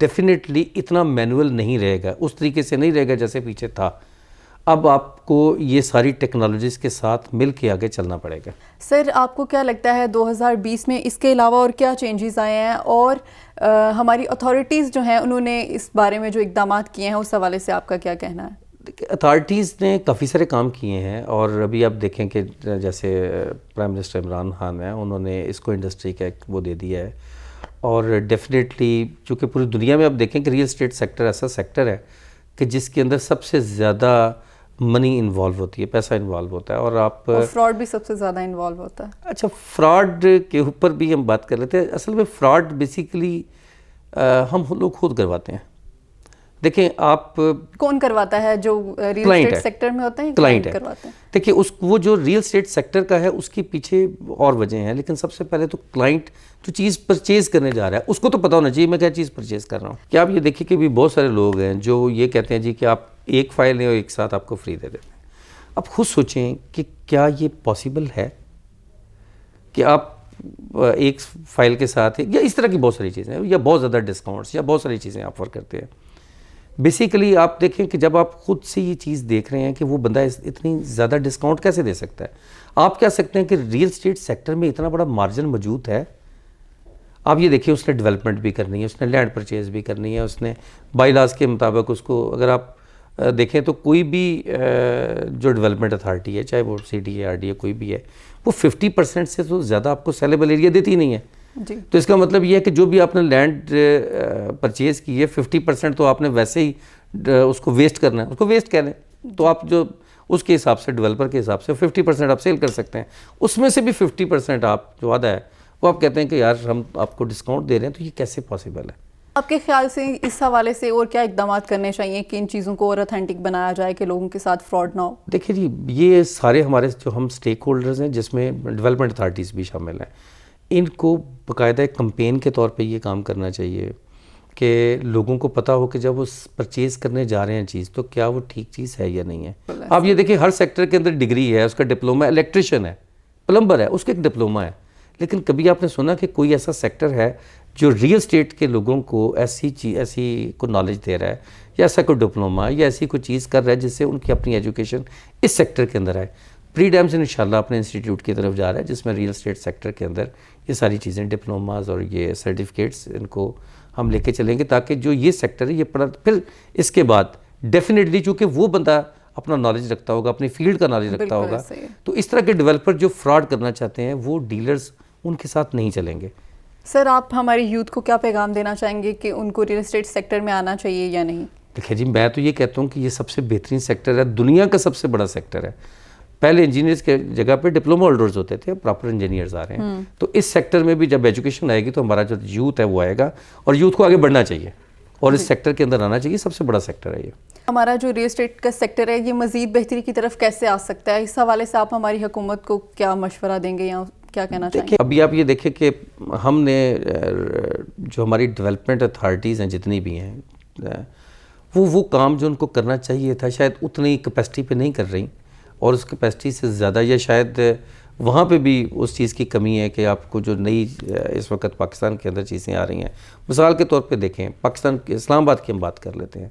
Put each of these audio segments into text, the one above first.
Definitely اتنا manual نہیں رہے گا, اس طریقے سے نہیں رہے گا جیسے پیچھے تھا. اب آپ کو یہ ساری ٹیکنالوجیز کے ساتھ مل کے آگے چلنا پڑے گا. سر آپ کو کیا لگتا ہے 2020 میں اس کے علاوہ اور کیا چینجز آئے ہیں, اور ہماری اتھارٹیز جو ہیں انہوں نے اس بارے میں جو اقدامات کیے ہیں اس حوالے سے آپ کا کیا کہنا ہے؟ اتھارٹیز نے کافی سارے کام کیے ہیں, اور ابھی آپ دیکھیں کہ جیسے پرائم منسٹر عمران خان ہیں, انہوں نے اس کو انڈسٹری کا ایک وہ دے دیا ہے. اور ڈیفینیٹلی چونکہ پوری دنیا میں آپ دیکھیں کہ ریئل اسٹیٹ سیکٹر ایسا سیکٹر ہے کہ جس کے اندر سب سے زیادہ منی انوالو ہوتی ہے, پیسہ انوالو ہوتا ہے, اور آپ فراڈ بھی سب سے زیادہ انوالو ہوتا ہے. اچھا, فراڈ کے اوپر بھی ہم بات کر لیتے ہیں. اصل میں فراڈ بیسیکلی ہم لوگ خود کرواتے ہیں. دیکھیں آپ کون کرواتا ہے؟ جو ریئل اسٹیٹ سیکٹر میں ہوتے ہیں کلائنٹ کرواتے ہیں. دیکھیں وہ جو ریئل اسٹیٹ سیکٹر کا ہے اس کے پیچھے اور وجہ ہیں, لیکن سب سے پہلے تو کلائنٹ جو چیز پرچیز کرنے جا رہا ہے اس کو تو پتہ ہونا چاہیے میں کیا چیز پرچیز کر رہا ہوں. کیا آپ یہ دیکھیں کہ بھی بہت سارے لوگ ہیں جو یہ کہتے ہیں جی کہ آپ ایک فائل لیں اور ایک ساتھ آپ کو فری دے دیتے ہیں. اب خود سوچیں کہ کیا یہ پاسبل ہے کہ آپ ایک فائل کے ساتھ, یا اس طرح کی بہت ساری چیزیں, یا بہت زیادہ ڈسکاؤنٹس, یا بہت ساری چیزیں آفر کرتے ہیں. بیسیکلی آپ دیکھیں کہ جب آپ خود سے یہ چیز دیکھ رہے ہیں کہ وہ بندہ اتنی زیادہ ڈسکاؤنٹ کیسے دے سکتا ہے. آپ کہہ سکتے ہیں کہ ریئل اسٹیٹ سیکٹر میں اتنا بڑا مارجن موجود ہے. آپ یہ دیکھیں اس نے ڈیولپمنٹ بھی کرنی ہے, اس نے لینڈ پرچیز بھی کرنی ہے, اس نے بائی لاز کے مطابق اس کو اگر آپ دیکھیں تو کوئی بھی جو ڈیولپمنٹ اتھارٹی ہے, چاہے وہ C D A, R D A, کوئی بھی ہے, وہ 50% سے تو زیادہ آپ کو سیلیبل ایریا دیتی نہیں ہے. تو اس کا مطلب یہ ہے کہ جو بھی آپ نے لینڈ پرچیز کی ہے 50% تو آپ نے ویسے ہی اس کو ویسٹ کرنا ہے, اس کو ویسٹ کہہ لیں. تو آپ جو اس کے حساب سے ڈیولپر کے حساب سے 50% آپ سیل کر سکتے ہیں. اس میں سے بھی 50% آپ جو آدھا ہے وہ آپ کہتے ہیں کہ یار ہم آپ کو ڈسکاؤنٹ دے رہے ہیں, تو یہ کیسے پاسبل ہے؟ آپ کے خیال سے اس حوالے سے اور کیا اقدامات کرنے چاہیے کہ ان چیزوں کو اور اتھینٹک بنایا جائے کہ لوگوں کے ساتھ فراڈ نہ ہو؟ دیکھیں جی, یہ سارے ہمارے جو ہم سٹیک ہولڈرز ہیں جس میں ڈیولپمنٹ اتھارٹیز بھی شامل ہیں, ان کو باقاعدہ ایک کمپین کے طور پہ یہ کام کرنا چاہیے کہ لوگوں کو پتہ ہو کہ جب وہ پرچیز کرنے جا رہے ہیں چیز تو کیا وہ ٹھیک چیز ہے یا نہیں ہے. آپ یہ دیکھیں ہر سیکٹر کے اندر ڈگری ہے, اس کا ڈپلوما, الیکٹریشین ہے, پلمبر ہے, اس کا ایک ڈپلوما ہے. لیکن کبھی آپ نے سنا کہ کوئی ایسا سیکٹر ہے جو ریئل اسٹیٹ کے لوگوں کو ایسی کوئی نالج دے رہا ہے, یا ایسا کوئی ڈپلوما, یا ایسی کوئی چیز کر رہا ہے جس سے ان کی اپنی ایجوکیشن اس سیکٹر کے اندر آئے؟ پری ڈیمز انشاءاللہ اپنے انسٹیٹیوٹ کی طرف جا رہا ہے جس میں ریئل اسٹیٹ سیکٹر کے اندر یہ ساری چیزیں, ڈپلوماز اور یہ سرٹیفکیٹس, ان کو ہم لے کے چلیں گے تاکہ جو یہ سیکٹر ہے یہ پڑھا, پھر اس کے بعد ڈیفینیٹلی چونکہ وہ بندہ اپنا نالج رکھتا ہوگا, اپنی فیلڈ کا نالج رکھتا ہوگا, تو اس طرح کے ڈیولپر جو فراڈ کرنا چاہتے ہیں وہ ڈیلرز ان کے ساتھ نہیں چلیں گے. سر آپ ہماری یوتھ کو کیا پیغام دینا چاہیں گے کہ ان کو ریئل اسٹیٹ سیکٹر میں آنا چاہیے یا نہیں؟ دیکھیں جی, میں تو یہ کہتا ہوں کہ یہ سب سے بہترین سیکٹر ہے, دنیا کا سب سے بڑا سیکٹر ہے. پہلے انجینئرز کے جگہ پہ ڈپلوما ہولڈرز ہوتے تھے, پراپر انجینئرز آ رہے ہیں. تو اس سیکٹر میں بھی جب ایجوکیشن آئے گی تو ہمارا جو یوتھ ہے وہ آئے گا, اور یوتھ کو آگے بڑھنا چاہیے اور اس سیکٹر کے اندر آنا چاہیے. سب سے بڑا سیکٹر ہے یہ. ہمارا جو ریئل اسٹیٹ کا سیکٹر ہے یہ مزید بہتری کی طرف کیسے آ سکتا ہے؟ اس حوالے سے آپ ہماری حکومت کو کیا مشورہ دیں گے یا کیا کہنا چاہیں گے؟ ابھی آپ یہ دیکھیں کہ ہم نے جو ہماری ڈیولپمنٹ اتھارٹیز ہیں جتنی بھی ہیں, وہ کام جو ان کو کرنا چاہیے تھا شاید اتنی کیپیسٹی پہ نہیں کر رہی, اور اس کیپیسٹی سے زیادہ, یا شاید وہاں پہ بھی اس چیز کی کمی ہے کہ آپ کو جو نئی اس وقت پاکستان کے اندر چیزیں آ رہی ہیں. مثال کے طور پہ دیکھیں پاکستان کے اسلام آباد کی ہم بات کر لیتے ہیں,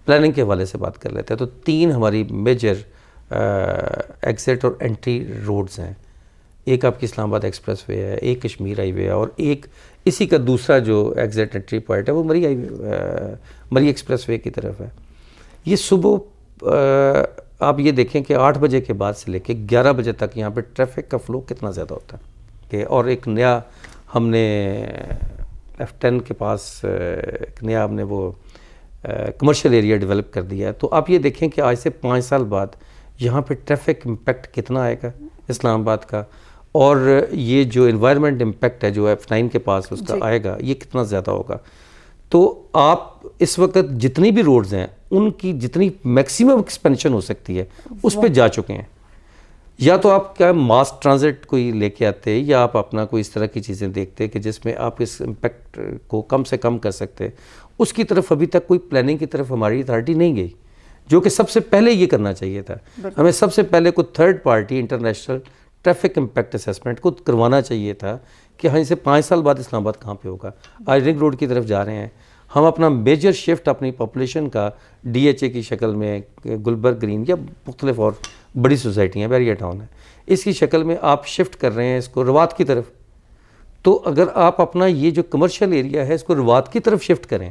پلاننگ کے حوالے سے بات کر لیتے ہیں, تو 3 ہماری میجر ایگزٹ اور انٹری روڈز ہیں. ایک آپ کی اسلام آباد ایکسپریس وے ہے, ایک کشمیر ہائی وے ہے, اور ایک اسی کا دوسرا جو ایگزٹ انٹری پوائنٹ ہے وہ مری ایکسپریس وے کی طرف ہے. یہ صبح آپ یہ دیکھیں کہ 8 بجے کے بعد سے لے کے 11 بجے تک یہاں پہ ٹریفک کا فلو کتنا زیادہ ہوتا ہے کہ, اور ایک نیا ہم نے F10 کے پاس ایک نیا ہم نے وہ کمرشل ایریا ڈیولپ کر دیا ہے. تو آپ یہ دیکھیں کہ آج سے 5 سال بعد یہاں پہ ٹریفک امپیکٹ کتنا آئے گا اسلام آباد کا, اور یہ جو انوائرمنٹ امپیکٹ ہے جو F9 کے پاس اس کا آئے گا یہ کتنا زیادہ ہوگا. تو آپ اس وقت جتنی بھی روڈز ہیں ان کی جتنی میکسیمم ایکسپینشن ہو سکتی ہے اس پہ جا چکے ہیں. یا تو آپ کیا ماس ٹرانزٹ کوئی لے کے آتے, یا آپ اپنا کوئی اس طرح کی چیزیں دیکھتے کہ جس میں آپ اس امپیکٹ کو کم سے کم کر سکتے. اس کی طرف ابھی تک کوئی پلاننگ کی طرف ہماری اتھارٹی نہیں گئی, جو کہ سب سے پہلے یہ کرنا چاہیے تھا. ہمیں سب سے پہلے کوئی third party international traffic impact assessment کو کروانا چاہیے تھا کہ ہاں اسے 5 سال بعد اسلام آباد کہاں پہ ہوگا. آج رنگ روڈ کی طرف جا رہے ہیں, ہم اپنا میجر شفٹ اپنی پاپولیشن کا ڈی ایچ اے کی شکل میں گلبرگ گرین یا مختلف اور بڑی سوسائٹیاں بیریا ٹاؤن ہے اس کی شکل میں آپ شفٹ کر رہے ہیں اس کو روات کی طرف. تو اگر آپ اپنا یہ جو کمرشل ایریا ہے اس کو روات کی طرف شفٹ کریں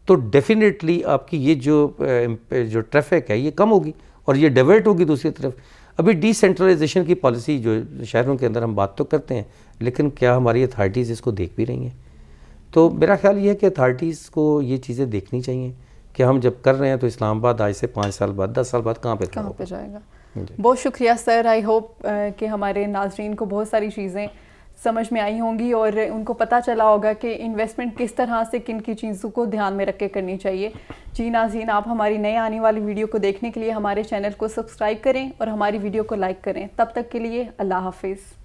تو ڈیفینیٹلی آپ کی یہ جو ٹریفک ہے یہ کم ہوگی اور یہ ڈیورٹ ہوگی دوسری طرف. ابھی ڈی سینٹرلائزیشن کی پالیسی جو شہروں کے اندر ہم بات تو کرتے ہیں لیکن کیا ہماری اتھارٹیز اس کو دیکھ بھی رہی ہیں؟ تو میرا خیال یہ ہے کہ اتھارٹیز کو یہ چیزیں دیکھنی چاہیے کہ ہم جب کر رہے ہیں تو اسلام آباد آج سے 5 سال بعد 10 سال بعد کہاں پہ جائے گا. بہت شکریہ سر. آئی ہوپ کہ ہمارے ناظرین کو بہت ساری چیزیں سمجھ میں آئی ہوں گی اور ان کو پتہ چلا ہوگا کہ انویسٹمنٹ کس طرح سے کن کی چیزوں کو دھیان میں رکھ کے کرنی چاہیے. جی ناظرین, آپ ہماری نئے آنے والی ویڈیو کو دیکھنے کے لیے ہمارے چینل کو سبسکرائب کریں اور ہماری ویڈیو کو لائک کریں. تب تک کے لیے اللہ حافظ.